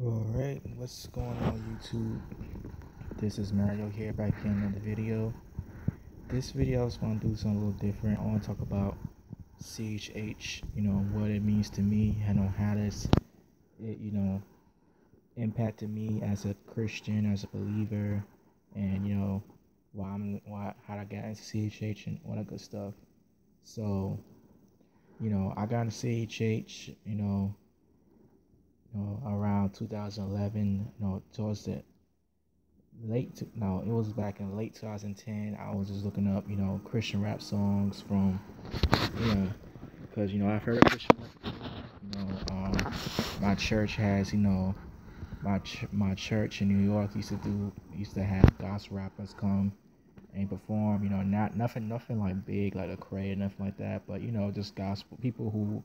Alright, what's going on YouTube? This is Mario here back in another video. This video I was going to do something a little different. I want to talk about CHH, what it means to me, how does it, impacted me as a Christian, as a believer, and how I got into CHH and all that good stuff. So, I got into CHH, around 2011, towards the it was back in late 2010. I was just looking up, Christian rap songs from, because, I've heard Christian rap, my church has, my church in New York used to have gospel rappers come and perform, not nothing like big, like a crate, nothing like that, but, just gospel, people who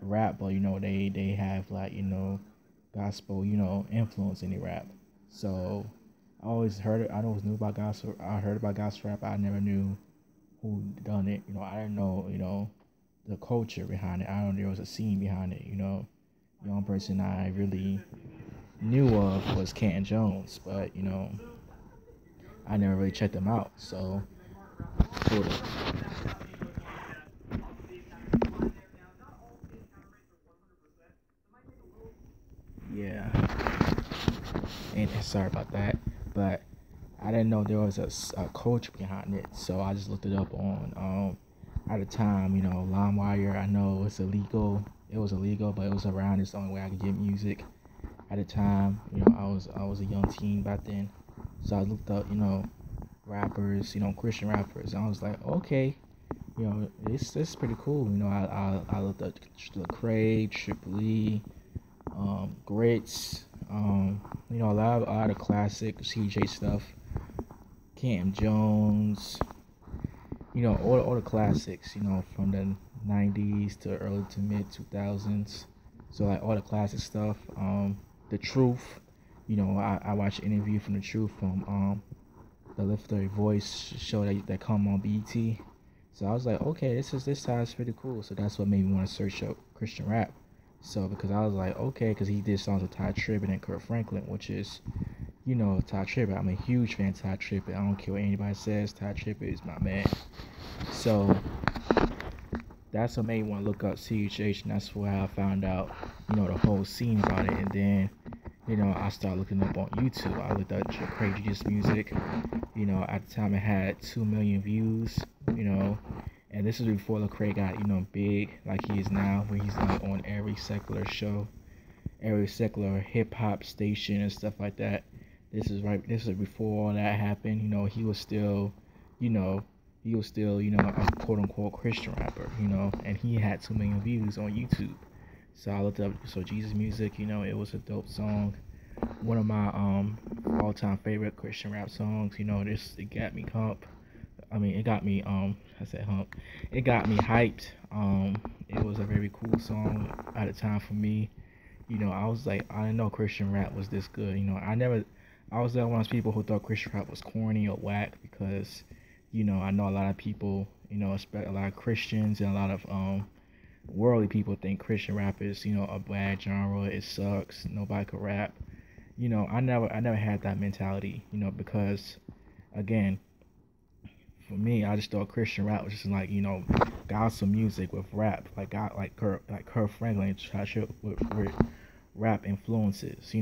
rap, but, they have like, gospel, influence in the rap. So I always heard it. I always knew about gospel. I heard about gospel rap. I never knew who done it. I didn't know, the culture behind it. I don't know there was a scene behind it. The only person I really knew of was Canton Jones, but I never really checked them out. So, sort of. Yeah. And sorry about that, but I didn't know there was a culture behind it, so I just looked it up on at the time, LimeWire. I know it's illegal. It was illegal, but it was around. It's the only way I could get music at the time. I was a young teen back then, so I looked up, rappers, Christian rappers. And I was like, okay, this is pretty cool. I looked up Lecrae, Triple E, Grits, a lot of classic CJ stuff, Cam Jones, all the classics, from the 90s to early to mid 2000s. So like all the classic stuff. The Truth, I watched an interview from The Truth from the Lift Their Voice show that come on BET. So I was like, okay, this sounds pretty cool. So that's what made me want to search up Christian rap. So because I was like, okay, because he did songs with Ty Tribbett and Kurt Franklin, which is, Ty Tribbett. I'm a huge fan of Ty Tribbett. I don't care what anybody says. Ty Tribbett is my man. So that's what made me want to look up CHH, and that's why I found out, the whole scene about it. And then, I started looking up on YouTube. I looked up Craziest Music. At the time it had 2 million views, and this is before Lecrae got, big like he is now, where he's like on every secular show, every secular hip hop station and stuff like that. This is before all that happened. He was still, a quote unquote Christian rapper, and he had 2 million views on YouTube. So I looked up Jesus Music, it was a dope song. One of my all time favorite Christian rap songs, it got me it got me I said hump. It got me hyped. It was a very cool song at the time for me. I was like, I didn't know Christian rap was this good. I was one of those people who thought Christian rap was corny or whack because, I know a lot of people, a lot of Christians and a lot of worldly people think Christian rap is, a bad genre. It sucks. Nobody could rap. I never had that mentality, because again, for me, I just thought Christian rap was just like, gospel music with rap, like Kurt Franklin, with rap influences,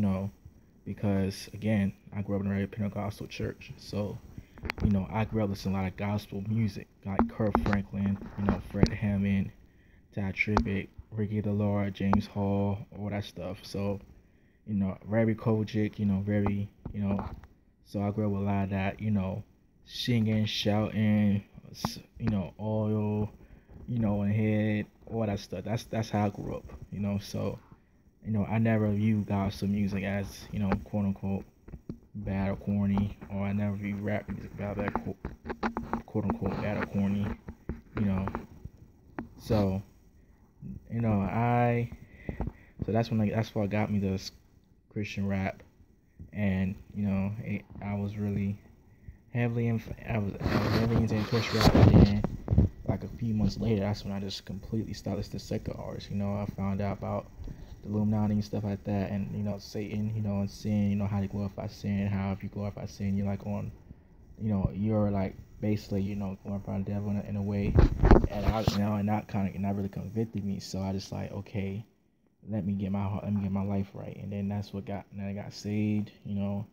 because again, I grew up in a very Pentecostal church, so I grew up listening to a lot of gospel music, like Kurt Franklin, Fred Hammond, Ty Tribbett, Ricky DeLore, James Hall, all that stuff. So, very Kojic, very, so I grew up with a lot of that, singing, shouting, oil, in the head, all that stuff. That's how I grew up, So, I never viewed gospel music as, quote unquote, bad or corny, or I never viewed rap music bad, quote unquote, bad or corny, So, that's what got me this Christian rap, and I was really I was heavily into Christian rap, and then like a few months later, that's when I just completely stopped listening to secular artists. I found out about the Illuminati and stuff like that, and Satan, and sin, how to glorify sin, how if you glorify sin, you're like on, you're like basically, glorifying the devil in a way, and and that really convicted me. So I just like, okay, let me get my life right, and then and then I got saved, in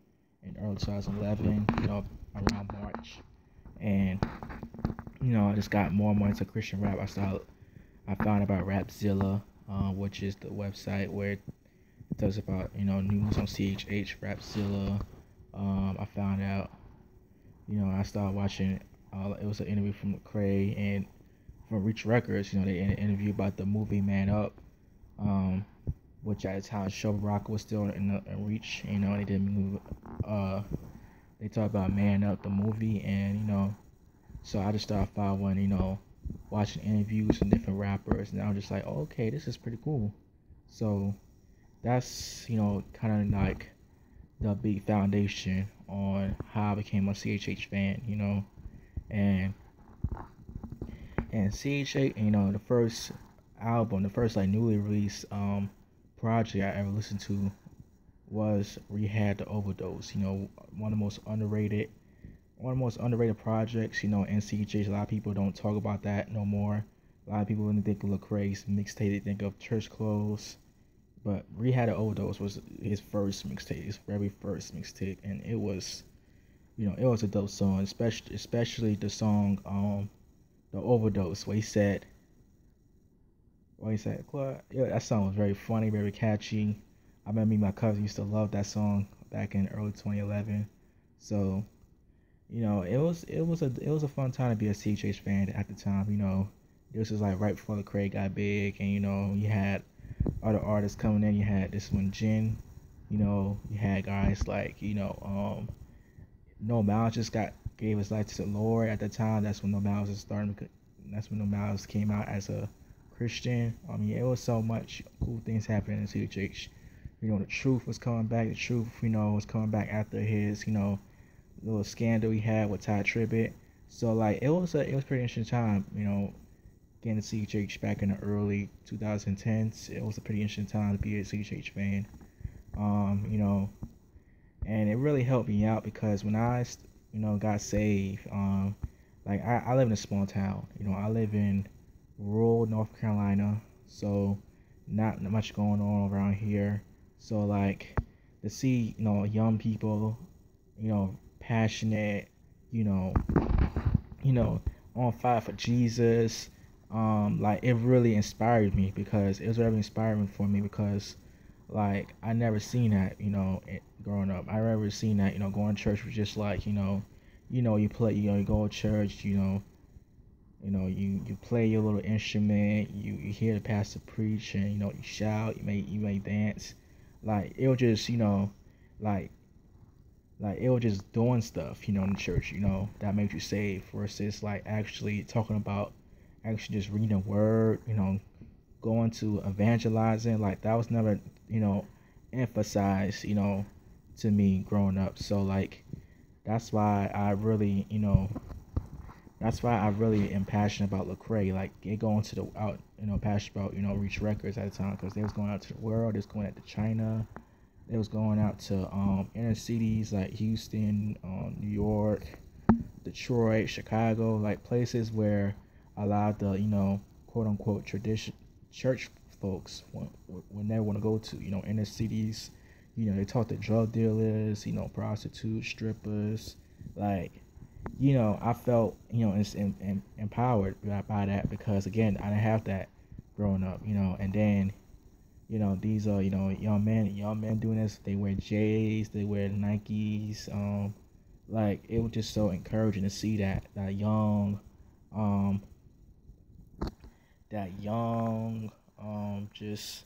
early 2011, around March, and I just got more and more into Christian rap. I found about Rapzilla, which is the website where it does about news on CHH, Rapzilla. I found out, I started watching. It was an interview from Lecrae and from Reach Records. They interview about the movie Man Up, which at the time Show Rock was still in Reach. They did move. They talked about Man Up, the movie, and so I just started following, watching interviews from different rappers, and I was just like, oh, okay, this is pretty cool. So that's kind of like the big foundation on how I became a CHH fan, and CHH, the first album, the first like newly released project I ever listened to was Rehab the Overdose. One of the most underrated projects, in CHH. A lot of people don't talk about that no more. A lot of people, when they think of Lecrae's mixtape, they think of Church Clothes. But Rehab the Overdose was his first mixtape, his very first mixtape, and it was, it was a dope song, especially the song, the Overdose, yeah, that song was very funny, very catchy. I remember me and my cousin used to love that song back in early 2011. So, it was a fun time to be a CHH fan at the time. This was like right before Lecrae got big, and you had other artists coming in. You had this one Jin, you had guys like No Miles just gave his life to the Lord at the time. That's when No Miles was starting. That's when No Miles came out as a Christian. I mean, it was so much cool things happening in CHH. The Truth was coming back. The Truth, was coming back after his, little scandal he had with Ty Tribbett. So like it was pretty interesting time, getting to CHH back in the early 2010s. It was a pretty interesting time to be a CHH fan. And it really helped me out because when I got saved, like I live in a small town. I live in rural North Carolina, so not much going on around here. So like to see young people, passionate, you know, on fire for Jesus. Like it really inspired me because it was very inspiring for me because like I never seen that, growing up. I never seen that, going to church was just like, you play, you go to church, you play your little instrument, you hear the pastor preach, and you shout, you may dance. Like it was just, like it was just doing stuff, in the church, that made you saved versus like actually talking about actually just reading the word, going to evangelizing. Like that was never, emphasized, to me growing up. So like that's why I really, am passionate about Lecrae. Like it going to the out, passionate about, Reach Records at the time because they was going out to the world, they was going out to China, they was going out to inner cities like Houston, New York, Detroit, Chicago, like places where a lot of the, quote unquote tradition church folks when they want to go to, inner cities. They talk to drug dealers, prostitutes, strippers. Like, I felt, empowered by that because again, I didn't have that growing up, and then, these are, young men doing this. They wear J's, they wear Nikes. Like it was just so encouraging to see that young, just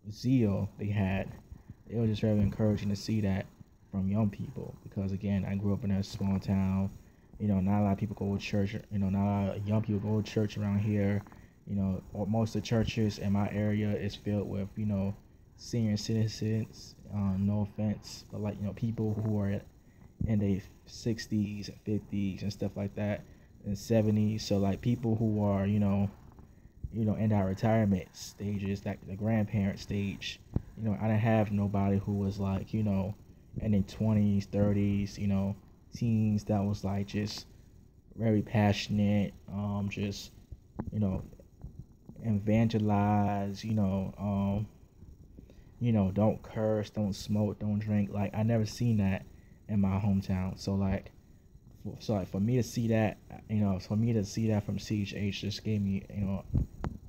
zeal they had. It was just very encouraging to see that from young people because again, I grew up in a small town. Not a lot of people go to church. Not a lot of young people go to church around here. Or most of the churches in my area is filled with senior citizens. No offense, but like people who are in their 60s and 50s and stuff like that, and 70s. So like people who are in our retirement stages, like the grandparent stage. I didn't have nobody who was like, in their 20s, 30s, teens that was like just very passionate, just, you know, evangelize, don't curse, don't smoke, don't drink. Like I never seen that in my hometown. So like for me to see that, from CHH just gave me,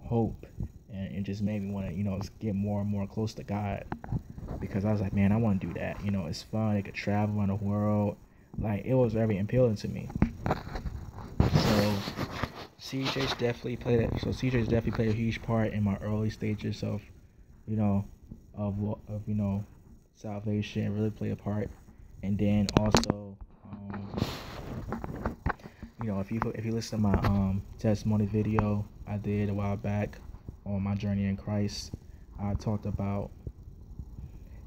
hope, and it just made me want to, get more and more close to God, because I was like, man, I want to do that. It's fun. It could travel around the world. Like it was very appealing to me. So CHH definitely played it. So CHH definitely played a huge part in my early stages of, you know, of salvation. It really played a part. And then also, if you listen to my testimony video I did a while back on my journey in Christ, I talked about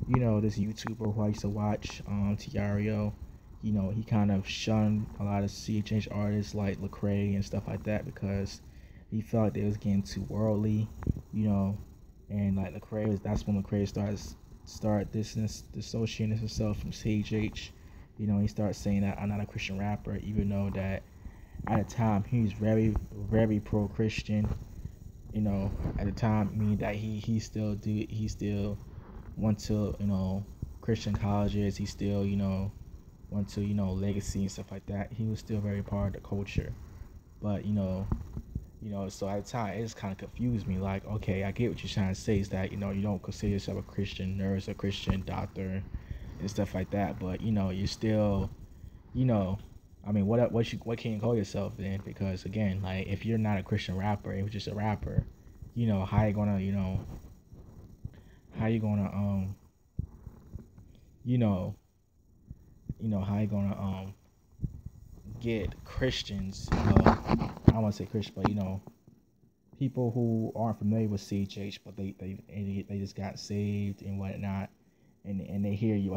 this YouTuber who I used to watch, Tiario. He kind of shunned a lot of CHH artists like Lecrae and stuff like that because he felt like they was getting too worldly, and like that's when Lecrae started dissociating himself from CHH. He started saying that I'm not a Christian rapper, even though that at the time he was very, very pro-Christian. At the time, meaning that he still went to Christian colleges. He still went to Legacy and stuff like that. He was still very part of the culture, but so at the time it just kind of confused me. Like, okay, I get what you're trying to say is that you don't consider yourself a Christian nurse, a Christian doctor, and stuff like that, but you're still I mean, what can you call yourself then? Because again, like if you're not a Christian rapper, if you're just a rapper, how you gonna how you gonna you know how you gonna get Christians, I don't want to say Christian, but people who aren't familiar with CHH, but they just got saved and whatnot, and they hear you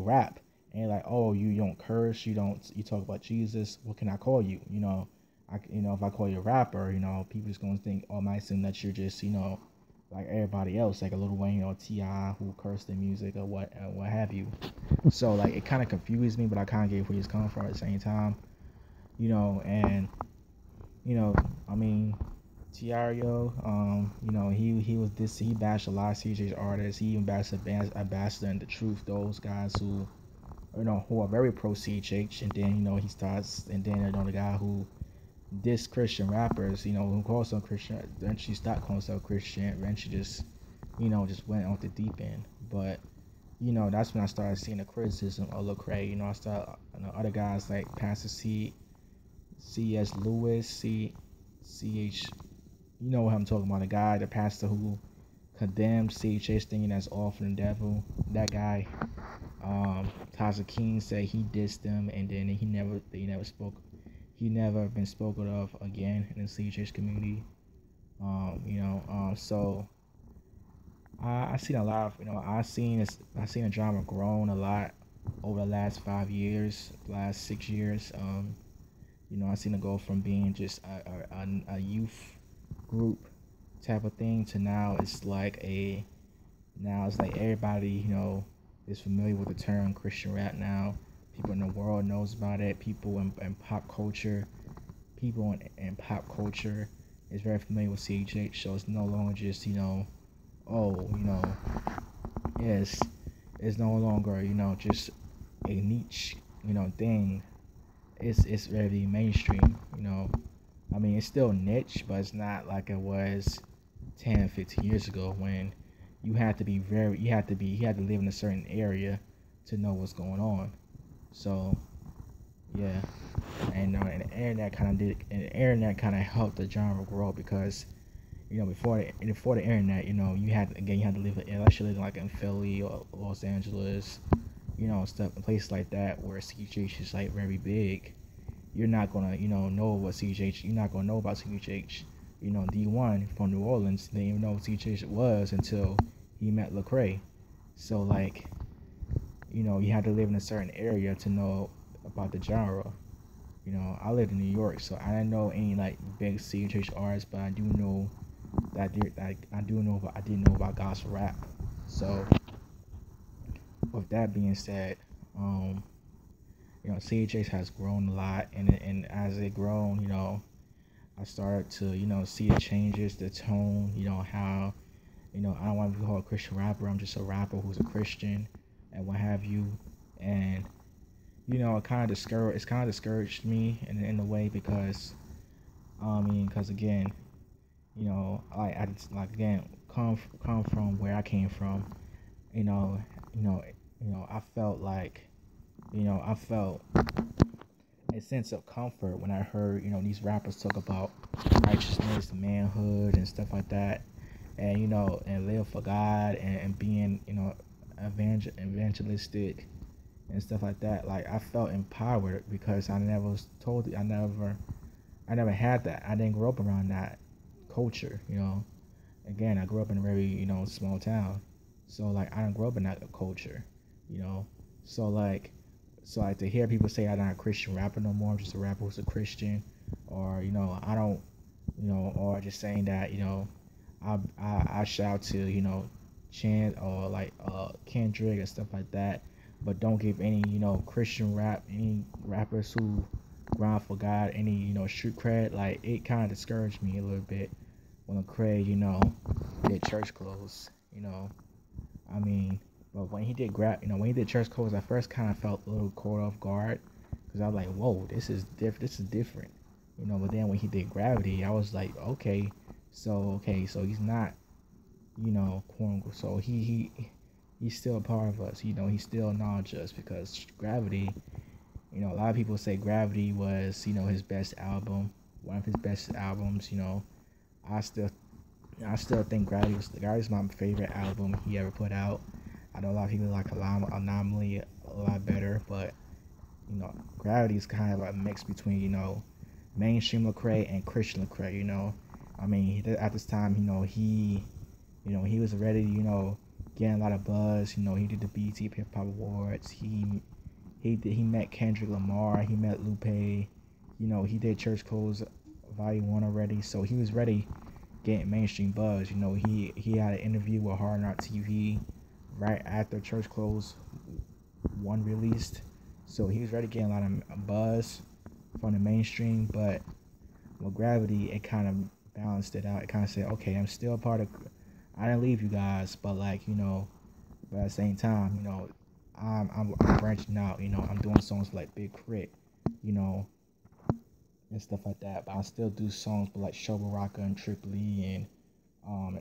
rap, and they're like, oh, you don't curse, you talk about Jesus, what can I call you? If I call you a rapper, people just gonna think, oh, I might assume that you're just like everybody else, like a Lil Wayne or T.I. who cursed in music or what have you. So like it kind of confused me, but I kind of get where he's coming from at the same time, and I mean, Tiario, he bashed a lot of CJ artists. He even bashed Ambassador and The Truth, those guys who are very pro CHH, and then he starts, and then the guy who diss Christian rappers, who calls them Christian, then she stopped calling herself Christian, and she just went off the deep end. But that's when I started seeing the criticism of Lecrae. I started other guys like Pastor C.S. Lewis, C.H. You know what I'm talking about, the pastor who condemned CHH thinking that's all from the devil. That guy, Tasha King, said he dissed them, and then he never been spoken of again in the CHH community. So I seen a lot of I seen the drama grown a lot over the last 5 years, last 6 years. I seen it go from being just a youth group type of thing to now it's like everybody is familiar with the term Christian rap now. People in the world knows about it. People in pop culture is very familiar with CHH. So it's no longer just it's no longer just a niche thing. It's very mainstream. I mean, it's still niche, but it's not like it was 10, 15 years ago when you had to live in a certain area to know what's going on. So yeah, and the internet kind of helped the genre grow, because before the internet, you had to live like in Philly or Los Angeles, stuff in places like that where CHH is like very big. You're not gonna know what CHH. You're not gonna know about CHH. D1 from New Orleans didn't even know what CHH was until he met Lecrae. So like, you had to live in a certain area to know about the genre. You know, I live in New York, so I didn't know any like big CHH artists, but I do know that I did know about gospel rap. So with that being said, um, you know, CHH has grown a lot, and as it grown, you know, I started to, you know, see the changes, the tone, you know, how, you know, I don't want to be called a Christian rapper. I'm just a rapper who's a Christian and what have you. And, you know, it's kind of discouraged me in a way because, I mean, because again, you know, I just, like, again, come from where I came from, you know, you know, I felt like, you know, I felt a sense of comfort when I heard, you know, these rappers talk about righteousness, manhood, and stuff like that, and, you know, and live for God, and being, you know, evangelistic and stuff like that. Like, I felt empowered because I never had that. I didn't grow up around that culture, you know. Again, I grew up in a very, you know, small town, so like I didn't grow up in that culture, you know. So like, to hear people say I'm not a Christian rapper no more, I'm just a rapper who's a Christian, or, you know, I don't, you know, or just saying that, you know, I shout to, you know, Chant or like Kendrick and stuff like that, but don't give any, you know, Christian rap, any rappers who grind for God, any, you know, street cred. Like, it kind of discouraged me a little bit when Lecrae, you know, did church clothes, you know. I mean, but when he did when he did church clothes, I first kind of felt a little caught off guard because I was like, whoa, this is different, you know. But then when he did Gravity, I was like, okay, so he's not, you know, quote unquote, so he's still a part of us, you know. He's still not just because Gravity, you know, a lot of people say Gravity was, you know, his best album, one of his best albums, you know. I still I still think Gravity's my favorite album he ever put out. I know a lot of people like Anomaly a lot better, but, you know, Gravity is kind of a mix between, you know, mainstream Lecrae and Christian Lecrae. You know, I mean, at this time, you know, he was already, you know, getting a lot of buzz. You know, he did the BET Hip Hop Awards. He met Kendrick Lamar. He met Lupe. You know, he did Church Codes Volume 1 already, so he was ready getting mainstream buzz. You know, he had an interview with Hard Knock TV right after Church Clothes 1 released, so he was ready getting a lot of buzz from the mainstream. But with Gravity, it kind of balanced it out. It kind of said, okay, I'm still part of, I didn't leave you guys, but, like, you know, but at the same time, you know, I'm branching out. You know, I'm doing songs like Big Crit, you know, and stuff like that. But I still do songs with like Shovel Rocker and Tripoli and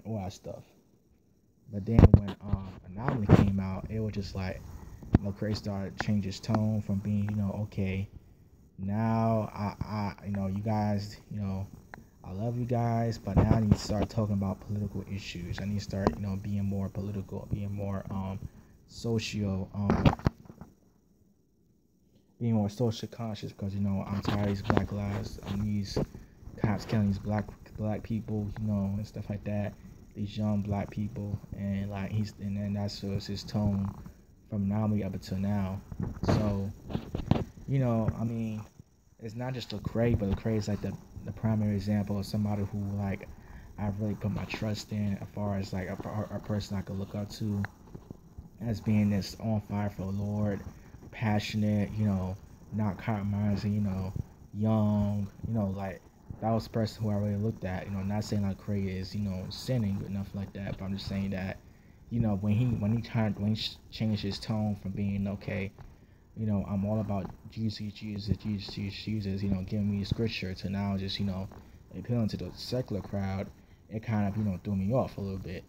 all that stuff. But then when Anomaly came out, it was just like, you know, Craig started to change his tone from being, you know, okay, now you know, you guys, you know, I love you guys, but now I need to start talking about political issues. I need to start, you know, being more political, being more socio being more social conscious, because, you know, I'm tired of these Black lives, these cops killing these black people, you know, and stuff like that. These young Black people, and like and then that's his tone from Anomaly up until now. So, you know, I mean, it's not just Lecrae, but Lecrae is like the primary example of somebody who, like, I really put my trust in, as far as like a person I could look up to as being this on fire for the Lord, passionate, you know, not compromising, you know, young, you know, like, that was the person who I really looked at. You know, not saying like Craig is, you know, sinning or nothing like that, but I'm just saying that, you know, when he changed his tone from being, okay, you know, I'm all about Jesus, you know, giving me scripture, to now just, you know, appealing to the secular crowd, it kind of, you know, threw me off a little bit.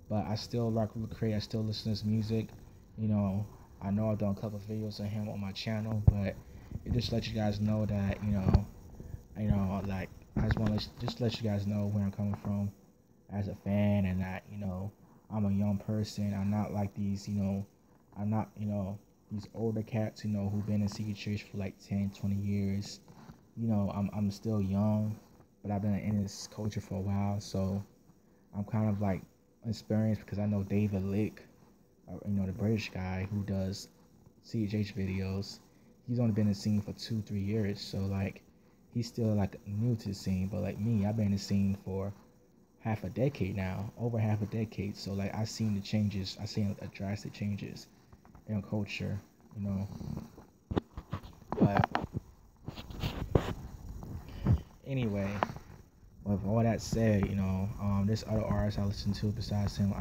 But I still rock with Lecrae. I still listen to his music. You know, I know I've done a couple of videos on him on my channel, but it just let you guys know that, you know, like, I just want to just let you guys know where I'm coming from as a fan, and that, you know, I'm a young person. I'm not like these, you know, I'm not, you know, these older cats, you know, who've been in CHH for like 10, 20 years. You know, I'm still young, but I've been in this culture for a while, so I'm kind of like experienced, because I know David Lick, you know, the British guy who does CHH videos. he's only been in the scene for 2 3 years, so like he's still like new to the scene. But like me, I've been in the scene for half a decade now, over half a decade. So like I've seen the changes. I've seen a drastic changes in culture, you know. But anyway, with all that said, there's other artists I listen to besides him.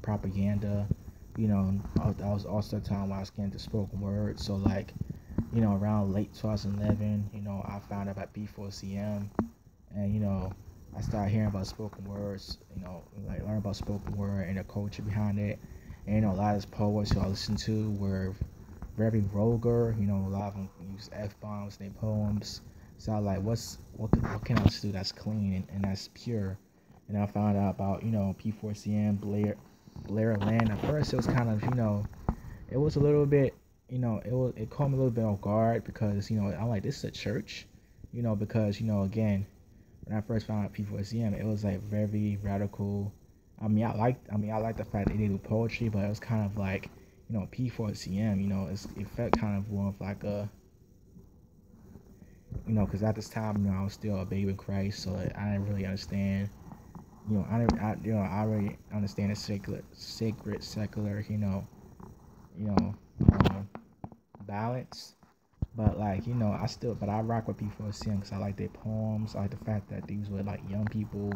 Propaganda, that was also a time when I was getting into spoken word. So like, around late 2011, I found out about B4CM, and I started hearing about spoken words, like learn about spoken word and the culture behind it. And a lot of these poets who I listened to were very vulgar. A lot of them use f bombs in their poems. So I was like, what can I do that's clean and that's pure? And I found out about P4CM, Blair Land. At first it was kind of it was a little bit it caught me a little bit off guard because I'm like, this is a church, because again, when I first found out P4CM, it was like very radical. I like the fact that they do poetry, but it was kind of like P4CM, it felt kind of more of like a because at this time, I was still a baby in Christ, so I didn't really understand. I already understand the sacred, secular, you know, um, balance. But like, but I rock with P4CM because I like their poems. I like the fact that these were like young people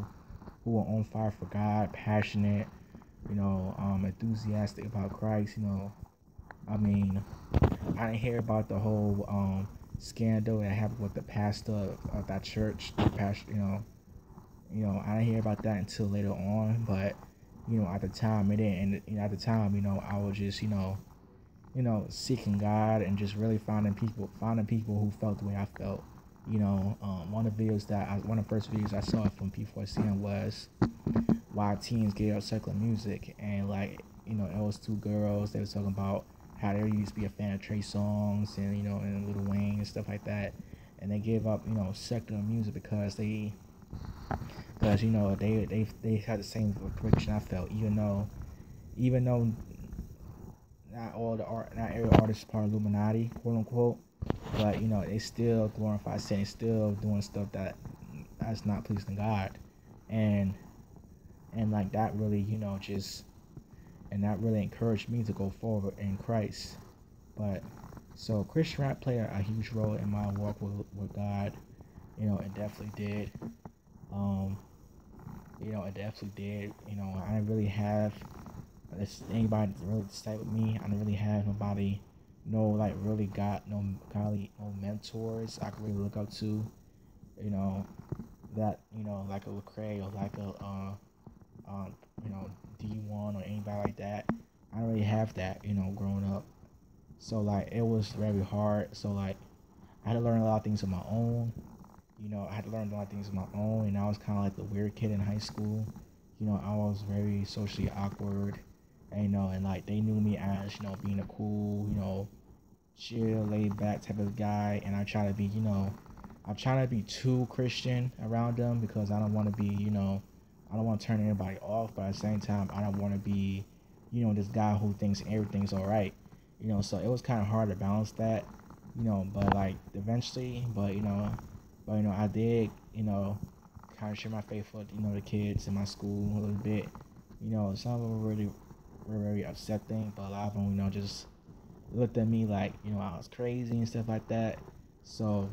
who were on fire for God, passionate, enthusiastic about Christ. I mean, I didn't hear about the whole scandal that happened with the pastor of that church. The pastor, I didn't hear about that until later on. But at the time, it didn't. And at the time, I was just, seeking God and just really finding people who felt the way I felt. One of the first videos I saw from P4CM was why teens get up secular music, and like, it was two girls. They were talking about how they used to be a fan of Trey Songz and Lil Wayne and stuff like that, and they gave up secular music because they had the same conviction I felt, even though not every artist is part of Illuminati, quote unquote, but they still glorify sin, still doing stuff that's not pleasing God, and like that really that really encouraged me to go forward in Christ. But so Christian rap played a huge role in my walk with God. It definitely did. It definitely did. I didn't really have anybody to really stay with me. I didn't really have nobody, really got no godly, no mentors I could really look up to. That like a Lecrae or like a D1 or anybody like that. I don't really have that, growing up. So like it was very hard. So like I had to learn a lot of things on my own. I had to learn a lot of things on my own, and I was kind of like the weird kid in high school. I was very socially awkward, and like they knew me as being a cool, chill, laid back type of guy, and I try to be, I'm trying to be too Christian around them because I don't want to be, I don't want to turn anybody off, but at the same time, I don't want to be, this guy who thinks everything's all right. So it was kind of hard to balance that, but like eventually, I did, kind of share my faith with, the kids in my school a little bit. Some of them were very accepting, but a lot of them, just looked at me like, I was crazy and stuff like that. So,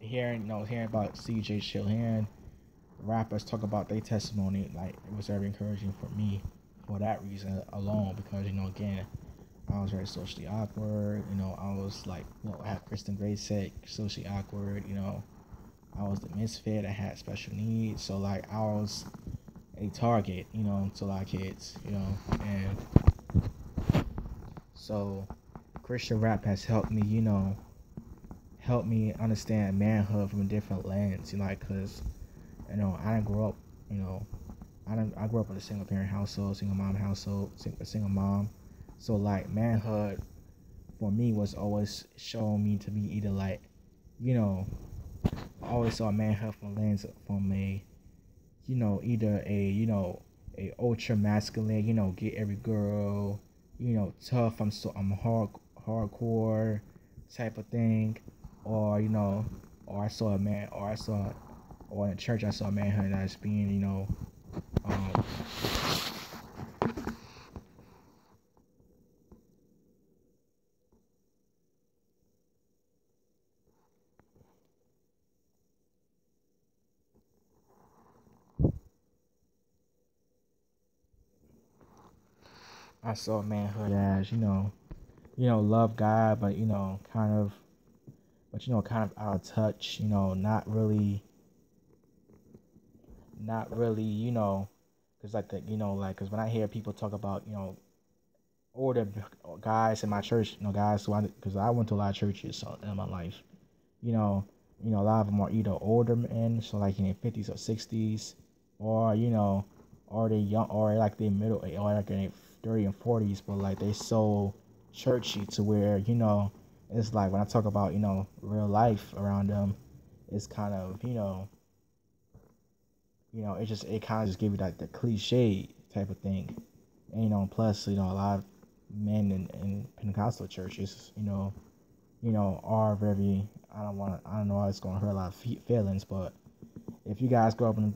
hearing about CHH, hearing rappers talk about their testimony, like it was very encouraging for me for that reason alone, because again, I was very socially awkward. I was like, I had Kristen Gray said socially awkward. I was the misfit. I had special needs, so like I was a target, to a lot of kids, and so Christian rap has helped me, understand manhood from a different lens, cause I didn't grow up, I grew up in a single parent household, single mom. So like manhood for me was always showing me to be either like, I always saw manhood from a lens from a, either a ultra masculine, get every girl, tough. I'm hardcore, type of thing, or or I saw a man, or in a church I saw a manhood that's being, um, I saw manhood as love God, but kind of out of touch, not really, because like because when I hear people talk about older guys in my church, guys because I went to a lot of churches in my life, you know, a lot of them are either older men, so like in their 50s or 60s, or or they young, or like they middle, or like in their 30 and 40s, but like they so churchy to where it's like when I talk about real life around them, it's kind of it kind of just give you like the cliche type of thing, and plus a lot of men in Pentecostal churches, are very. I don't know how it's gonna hurt a lot of feelings, but if you guys grow up in a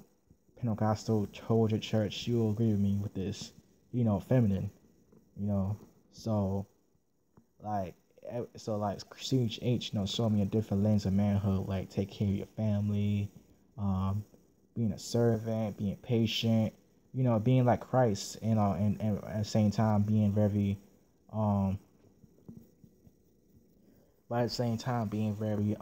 Pentecostal church, you'll agree with me with this, feminine, you know. So like, CHH, show me a different lens of manhood, like take care of your family, um, being a servant, being patient, being like Christ, and at the same time being very, um, but at the same time being very,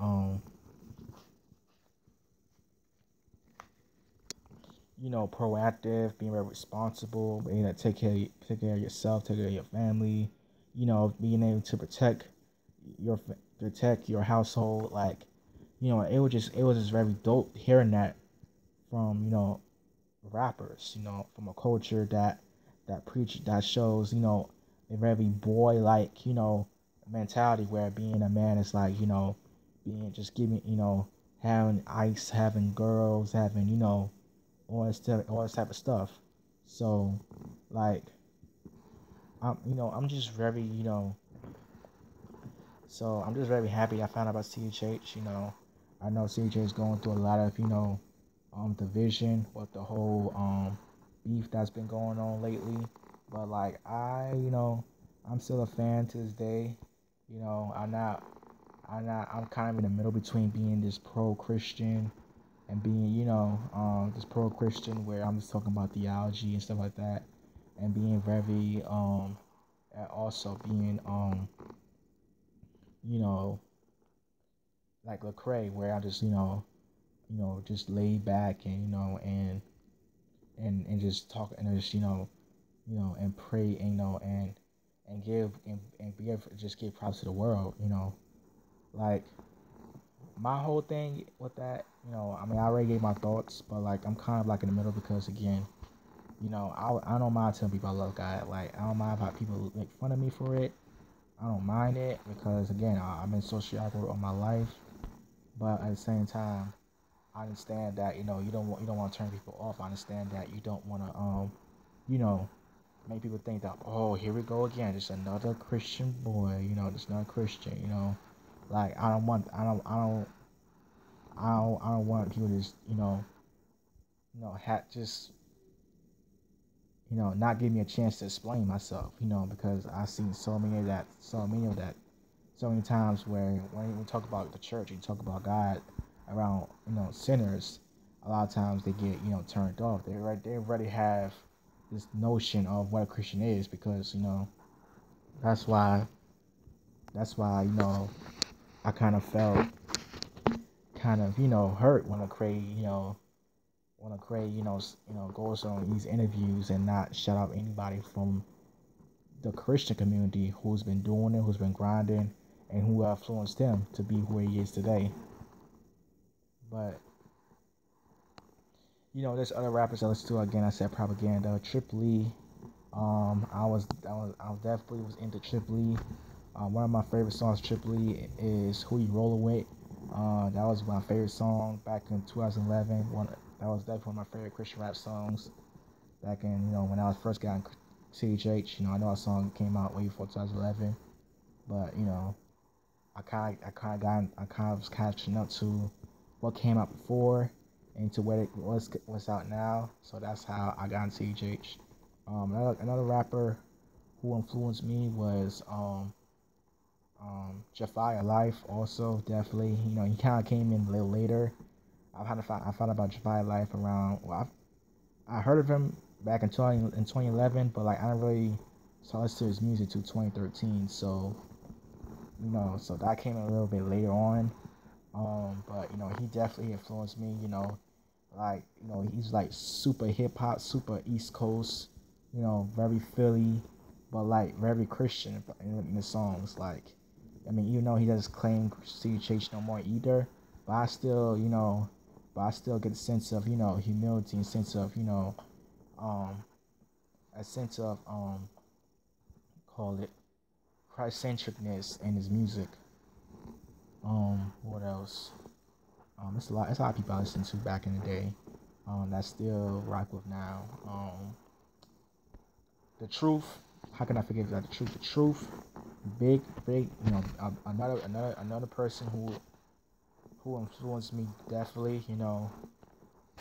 proactive, being very responsible, being able to take care of yourself, take care of your family, being able to your protect your household, like, it was just very dope hearing that from rappers, from a culture that shows, a very boy like, mentality where being a man is like, being just giving, having ice, having girls, having, all this type of stuff. So like I'm just very, so I'm just very happy I found out about CHH, I know CHH is going through a lot of, division with the whole beef that's been going on lately. But like I'm still a fan to this day. I'm kind of in the middle between being this pro Christian and being, this pro Christian where I'm just talking about theology and stuff like that, and being very and also being you know like Lecrae, where I just just lay back and and just talk and just and pray and and give and be able to just give props to the world, like my whole thing with that, I mean, I already gave my thoughts, but like I'm kind of like in the middle because again, I don't mind telling people I love God. Like I don't mind how people make fun of me for it. I don't mind it because again, I've been social awkward all my life, but at the same time, I understand that you don't want to turn people off. I understand that you don't want to you know make people think that, oh, here we go again, just another Christian boy, just another Christian, like I don't want people to just just not give me a chance to explain myself, because I've seen so many times where when we talk about the church, you talk about God around sinners, a lot of times they get turned off. They already have this notion of what a Christian is because that's why I kind of felt kind of hurt when Craig goes on these interviews and not shout out anybody from the Christian community who's been doing it, who's been grinding, and who influenced him to be where he is today. But there's other rappers I listen to. Again, I said Propaganda, Triple E. I definitely was into Triple E. One of my favorite songs, Triple E, is "Who You Rollin' With." That was my favorite song back in 2011. That was definitely one of my favorite Christian rap songs back in when I was first getting CHH. I know that song came out way before 2011, but I kind of was catching up to what came out before and to what's out now. So that's how I got into CHH. Another rapper who influenced me was Jafia Life. Also, definitely, he kind of came in a little later. I found out about Jafia Life around. Well, I heard of him back in 2011, but like I didn't really start listening to his music till 2013. So so that came a little bit later on. But he definitely influenced me. Like he's like super hip hop, super East Coast. Very Philly, but like very Christian in the songs. Like, I mean, even though he doesn't claim CHH no more either, but I still, get a sense of humility, and sense of um, a sense of call it Christ centricness in his music. What else? It's a lot of people I listened to back in the day. That still rock with now. The Truth. How can I forget that? The Truth. The Truth. Big. Another person who influenced me definitely.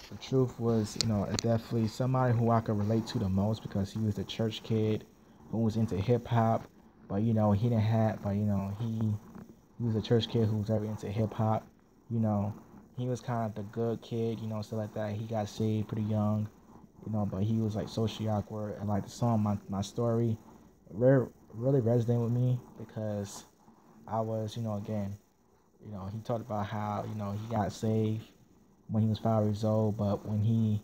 The Truth was definitely somebody who I could relate to the most because he was a church kid who was into hip hop, but he didn't have, but he was a church kid who was very into hip hop. You know, he was kind of the good kid, stuff like that. He got saved pretty young, but he was like socially awkward. And like the song, my story, really resonated with me because I was, again, he talked about how he got saved when he was 5 years old, but when he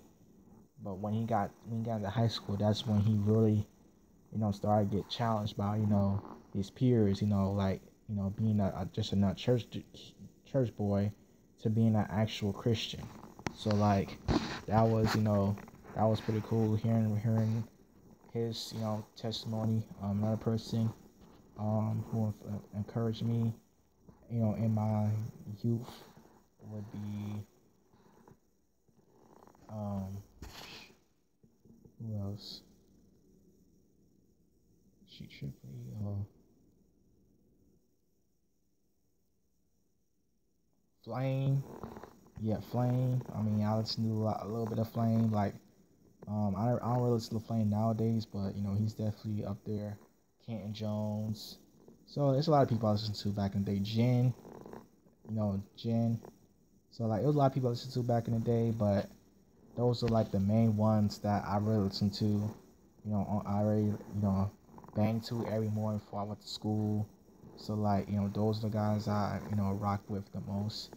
got into high school, that's when he really started to get challenged by his peers, like being just a not church boy to being an actual Christian. So like that was pretty cool hearing his testimony. Another person who encouraged me in my youth would be um who else? She Tripley, Flame. Yeah, Flame. I mean, I listen to a little bit of Flame. Like, I don't really listen to Flame nowadays, but he's definitely up there. Canton Jones. So there's a lot of people I listened to back in the day. Jen. So like, it was a lot of people I listened to back in the day, but those are like the main ones that I really listened to. I already banged to every morning before I went to school. So like, those are the guys I rock with the most.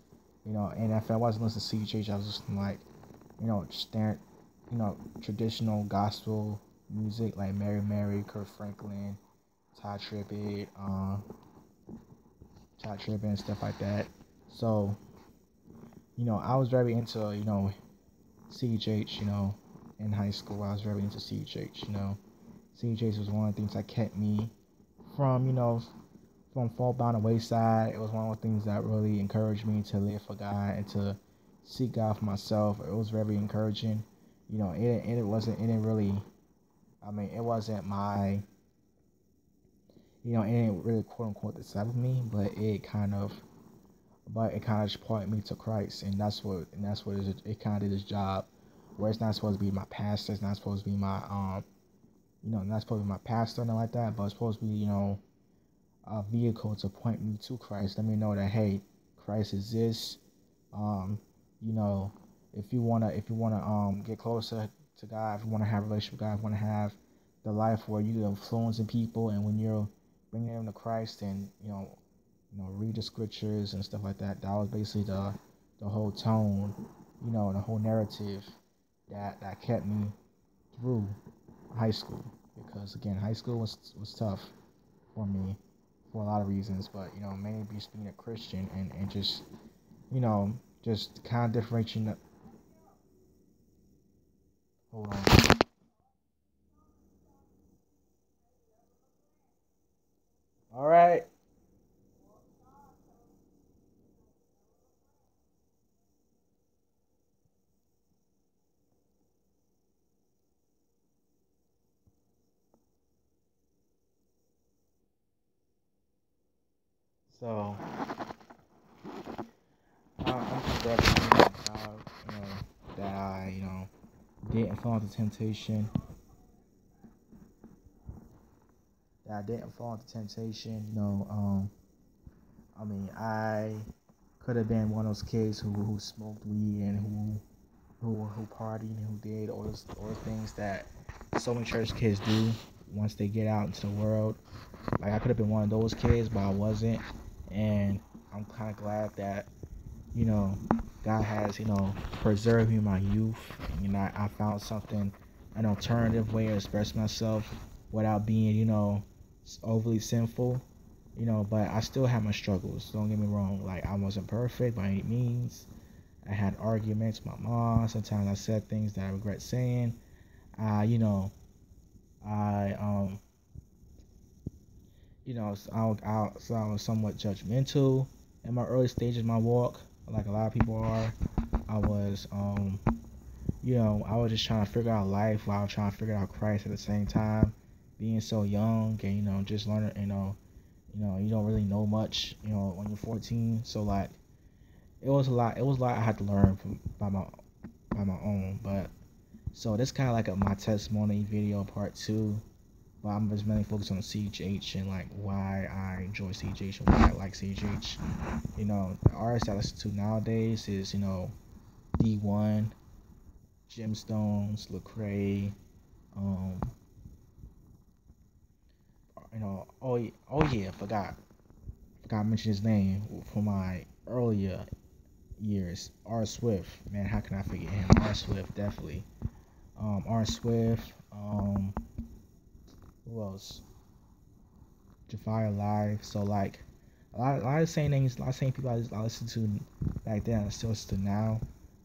And if I wasn't listening to CHH, I was listening to like, standard, traditional gospel music like Mary Mary, Kurt Franklin, Ty Tribbett, and stuff like that. So, I was very into, CHH, in high school. I was very into CHH. CHH was one of the things that kept me from, from fall by the wayside. It was one of the things that really encouraged me to live for God and to seek God for myself. It was very encouraging. It didn't really, I mean, it wasn't my, it didn't really quote unquote disciple me, but it kind of just pointed me to Christ, and that's what it kind of did its job. Where it's not supposed to be my pastor, it's not supposed to be my not supposed to be my pastor and like that, but it's supposed to be a vehicle to point me to Christ. Let me know that hey, Christ exists. Um, you know, if you wanna get closer to God, if you wanna have a relationship with God, if you wanna have the life where you're influencing people, and when you're bringing them to Christ, and read the scriptures and stuff like that. That was basically the whole tone, the whole narrative that kept me through high school. Because again, high school was tough for me for a lot of reasons, but mainly just being a Christian and just just kind of differentiating. Hold on. All right. So I'm just glad to see my child, that I, didn't fall into temptation. That I didn't fall into temptation. I could have been one of those kids who smoked weed and who partied and who did all those things that so many church kids do once they get out into the world. Like I could have been one of those kids, but I wasn't, and I'm kind of glad that you know God has preserved me in my youth. And I found something, an alternative way to express myself without being overly sinful. But I still have my struggles. Don't get me wrong. Like I wasn't perfect by any means. I had arguments with my mom. Sometimes I said things that I regret saying. I, you know, I, so I was somewhat judgmental in my early stages of my walk, like a lot of people are. I was, I was just trying to figure out life while trying to figure out Christ at the same time. Being so young and just learning, you don't really know much, when you're 14. So like, it was a lot. It was a lot I had to learn by my own. But so this kind of like my testimony video part two. But I'm just mainly focused on CHH and like why I enjoy CHH and why I like CHH. The artists I listen to nowadays is D1, Gemstones, Lecrae, um, oh yeah, forgot to mention his name from my earlier years. R. Swift, man, how can I forget him? R. Swift, definitely. R. Swift. Who else? Jafar Live. So like a lot of same names, a lot of same people I listened to back then, I still listen to now.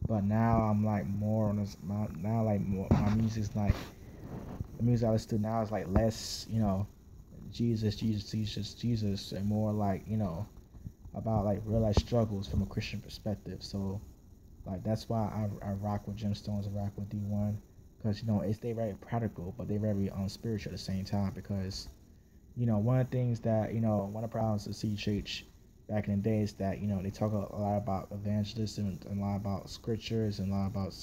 But now I'm like more on this. Now like more, my music's like the music I listen to now is like less, Jesus, and more like about like real life struggles from a Christian perspective. So like that's why I rock with Gemstones, I rock with D1, because it's they very practical, but they very spiritual at the same time. Because one of the things that one of the problems of CHH back in the day is that they talk a lot about evangelism and a lot about scriptures and a lot about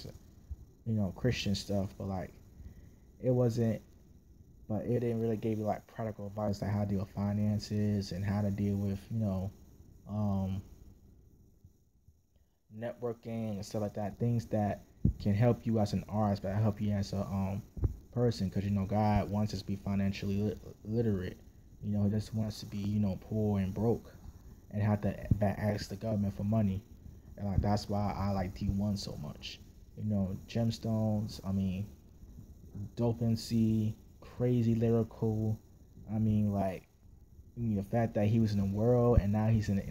Christian stuff, but like it wasn't. But it didn't really give you like practical advice like how to deal with finances and how to deal with um, networking and stuff like that. Things that can help you as an artist, but help you as a person, because God wants us to be financially literate. He doesn't want us to be poor and broke and have to ask the government for money. And like that's why I like D1 so much. Gemstones. Dope MC, crazy lyrical. The fact that he was in the world and now he's in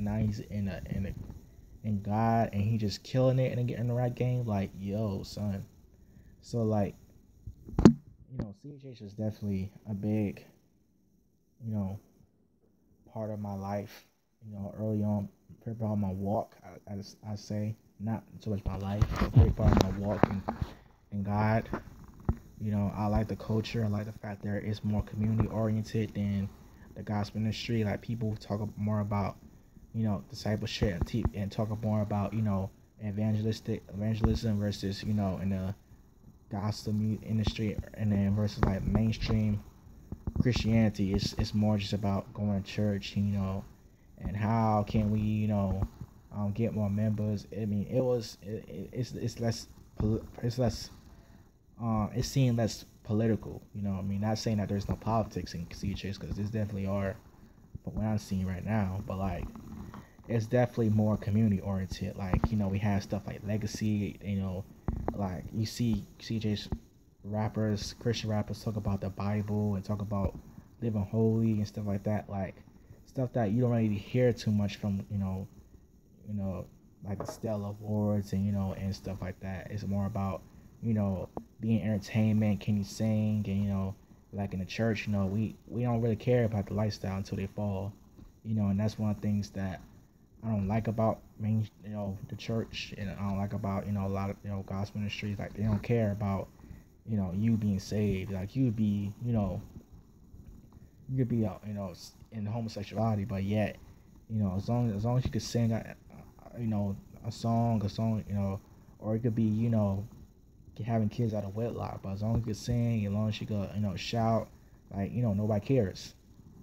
God and he just killing it and getting the right game. Like yo, son. So like CHH is definitely a big you know part of my life. Early on, pretty part of my walk. I say not so much my life, but pretty part of my walk in God. I like the culture. I like the fact that it's more community oriented than the gospel industry. Like people talk more about, discipleship and talk more about, evangelism versus, in the gospel industry, and then versus like mainstream Christianity. It's more just about going to church, and how can we, get more members. It's less, it's less it seemed less political. Not saying that there's no politics in CHS, because there's definitely are, but what I'm seeing right now. But like, it's definitely more community oriented. Like, we have stuff like Legacy. Like you see CHS rappers, Christian rappers talk about the Bible and talk about living holy and stuff like that. Like stuff that you don't really hear too much from, like the Stella Awards and stuff like that. It's more about being entertainment. Can you sing? And like in the church, we don't really care about the lifestyle until they fall. And that's one of the things that I don't like about the church, and I don't like about a lot of gospel ministries. Like they don't care about you being saved. Like you would be you could be in homosexuality, but yet As long as you could sing, you know, a song, or it could be, having kids out of wedlock. But as long as you can sing, as long as you can, shout, like, nobody cares.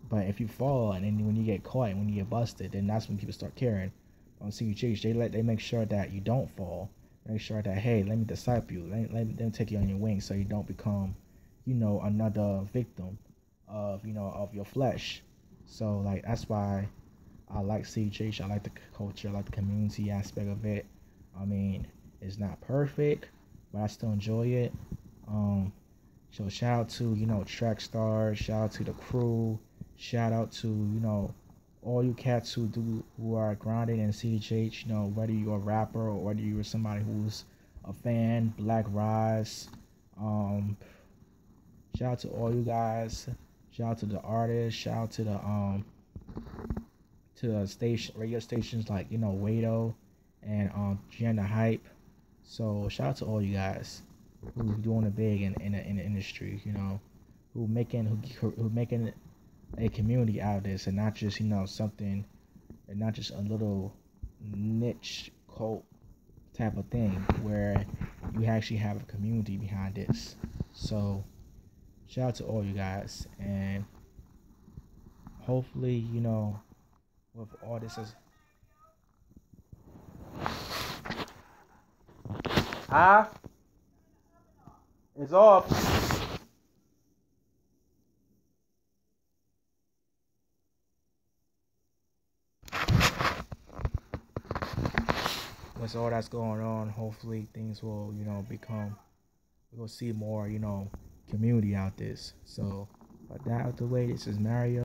But if you fall and then when you get caught and when you get busted, then that's when people start caring. On CHH, they make sure that you don't fall. Make sure that, hey, let me disciple you. Let me take you on your wings so you don't become, another victim of your flesh. So like that's why I like CHH. I like the culture. I like the community aspect of it. I mean, it's not perfect, but I still enjoy it. Um, so shout out to track stars. Shout out to the crew. Shout out to all you cats who are grounded in CHH. Whether you're a rapper or whether you're somebody who's a fan. Black Rise. Um, Shout out to all you guys. Shout out to the artists. Shout out to the station radio stations like Wado and Gianna Hype. So shout out to all you guys who doing it big in the industry. Who making a community out of this and not just something and not just a little niche cult type of thing where you actually have a community behind this. So shout out to all you guys and hopefully with all this is it's off. With all that's going on, hopefully things will become we'll see more community out this. So but that out the way, this is Mario.